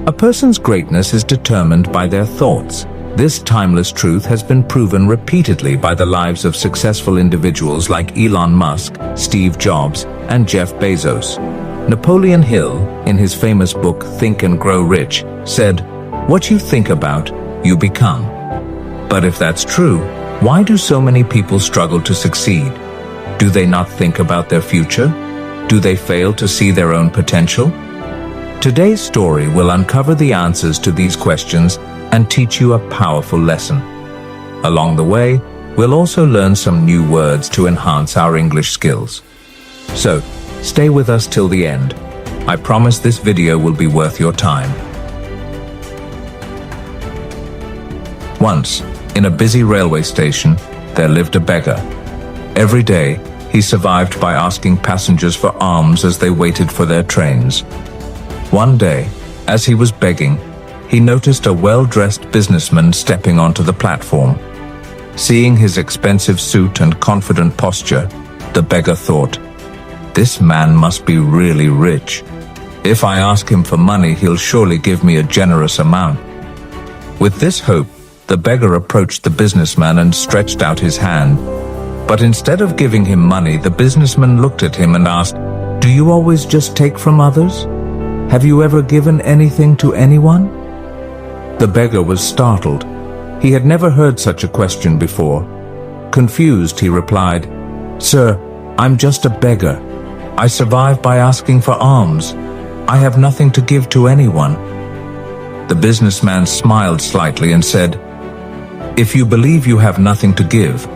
A person's greatness is determined by their thoughts. This timeless truth has been proven repeatedly by the lives of successful individuals like Elon Musk, Steve Jobs, and Jeff Bezos. Napoleon Hill, in his famous book Think and Grow Rich, said, "What you think about, you become." But if that's true, why do so many people struggle to succeed? Do they not think about their future? Do they fail to see their own potential? Today's story will uncover the answers to these questions and teach you a powerful lesson. Along the way, we'll also learn some new words to enhance our English skills. So, stay with us till the end. I promise this video will be worth your time. Once, in a busy railway station, there lived a beggar. Every day, he survived by asking passengers for alms as they waited for their trains. One day, as he was begging, he noticed a well-dressed businessman stepping onto the platform. Seeing his expensive suit and confident posture, the beggar thought, "This man must be really rich. If I ask him for money, he'll surely give me a generous amount." With this hope, the beggar approached the businessman and stretched out his hand. But instead of giving him money, the businessman looked at him and asked, "Do you always just take from others? Have you ever given anything to anyone?" The beggar was startled. He had never heard such a question before. Confused, he replied, "Sir, I'm just a beggar. I survive by asking for alms. I have nothing to give to anyone." The businessman smiled slightly and said, "If you believe you have nothing to give,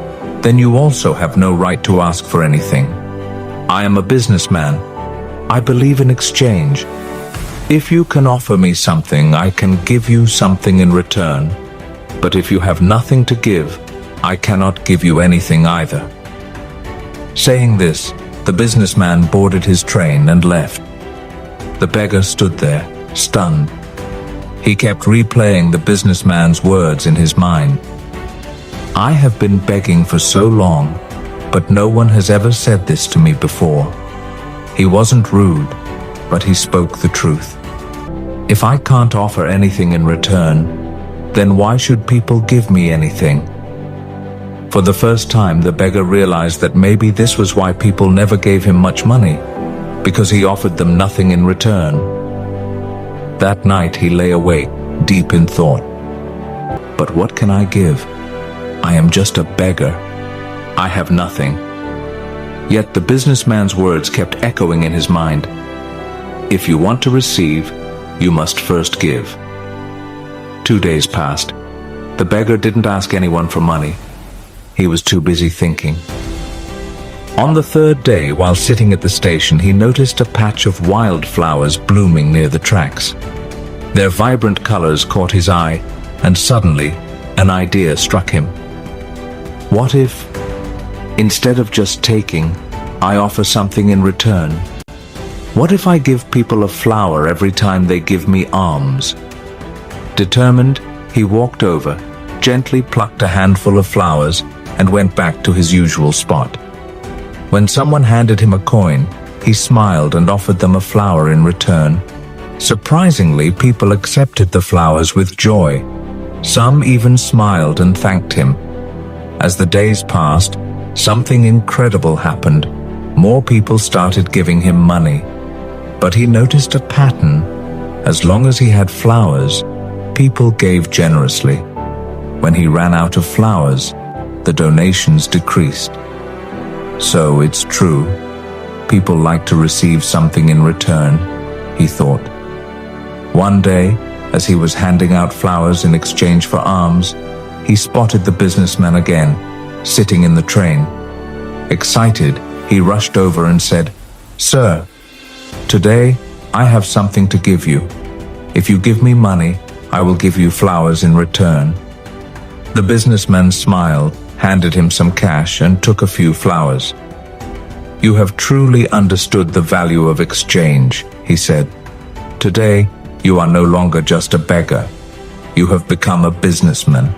then you also have no right to ask for anything. I am a businessman. I believe in exchange. If you can offer me something, I can give you something in return. But if you have nothing to give, I cannot give you anything either." Saying this, the businessman boarded his train and left. The beggar stood there, stunned. He kept replaying the businessman's words in his mind. "I have been begging for so long, but no one has ever said this to me before." He wasn't rude, but he spoke the truth. If I can't offer anything in return, then why should people give me anything? For the first time, the beggar realized that maybe this was why people never gave him much money, because he offered them nothing in return. That night he lay awake, deep in thought. "But what can I give? I am just a beggar. I have nothing." Yet the businessman's words kept echoing in his mind. "If you want to receive, you must first give." 2 days passed. The beggar didn't ask anyone for money. He was too busy thinking. On the third day, while sitting at the station, he noticed a patch of wildflowers blooming near the tracks. Their vibrant colors caught his eye, and suddenly, an idea struck him. What if, instead of just taking, I offer something in return? What if I give people a flower every time they give me alms? Determined, he walked over, gently plucked a handful of flowers, and went back to his usual spot. When someone handed him a coin, he smiled and offered them a flower in return. Surprisingly, people accepted the flowers with joy. Some even smiled and thanked him. As the days passed, something incredible happened. More people started giving him money. But he noticed a pattern. As long as he had flowers, people gave generously. When he ran out of flowers, the donations decreased. So it's true. People like to receive something in return, he thought. One day, as he was handing out flowers in exchange for alms, he spotted the businessman again, sitting in the train. Excited, he rushed over and said, "Sir, today I have something to give you. If you give me money, I will give you flowers in return." The businessman smiled, handed him some cash, and took a few flowers. "You have truly understood the value of exchange," he said. "Today, you are no longer just a beggar. You have become a businessman."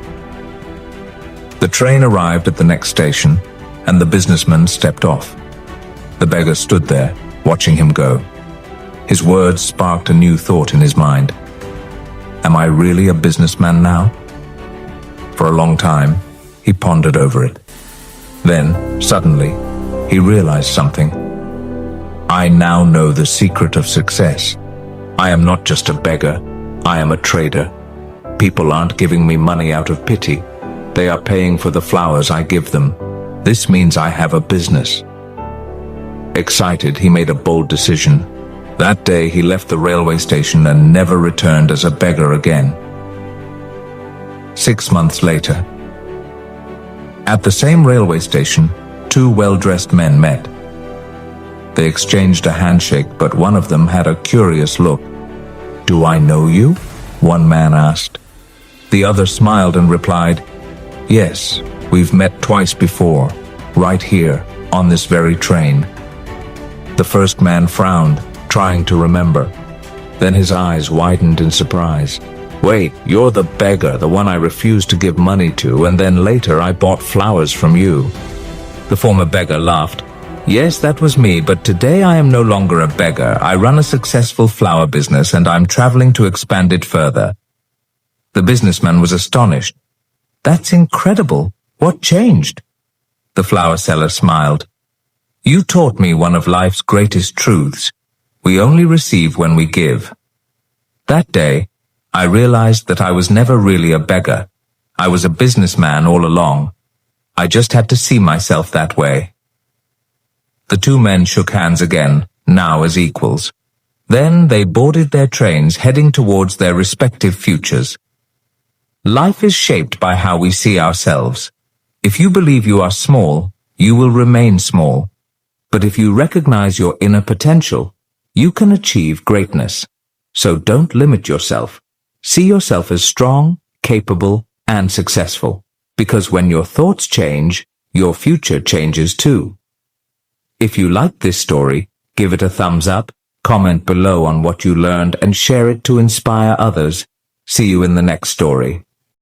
The train arrived at the next station, and the businessman stepped off. The beggar stood there, watching him go. His words sparked a new thought in his mind. Am I really a businessman now? For a long time, he pondered over it. Then, suddenly, he realized something. I now know the secret of success. I am not just a beggar, I am a trader. People aren't giving me money out of pity. They are paying for the flowers I give them. This means I have a business. Excited, he made a bold decision. That day, he left the railway station and never returned as a beggar again. 6 months later, at the same railway station, two well-dressed men met. They exchanged a handshake, but one of them had a curious look. "Do I know you?" one man asked. The other smiled and replied, "Yes, we've met twice before, right here, on this very train." The first man frowned, trying to remember. Then his eyes widened in surprise. "Wait, you're the beggar, the one I refused to give money to, and then later I bought flowers from you." The former beggar laughed. "Yes, that was me, but today I am no longer a beggar. I run a successful flower business and I'm traveling to expand it further." The businessman was astonished. "That's incredible. What changed?" The flower seller smiled. "You taught me one of life's greatest truths. We only receive when we give." That day, I realized that I was never really a beggar. I was a businessman all along. I just had to see myself that way. The two men shook hands again, now as equals. Then they boarded their trains, heading towards their respective futures. Life is shaped by how we see ourselves. If you believe you are small, you will remain small. But if you recognize your inner potential, you can achieve greatness. So don't limit yourself. See yourself as strong, capable, and successful. Because when your thoughts change, your future changes too. If you like this story, give it a thumbs up, comment below on what you learned, and share it to inspire others. See you in the next story.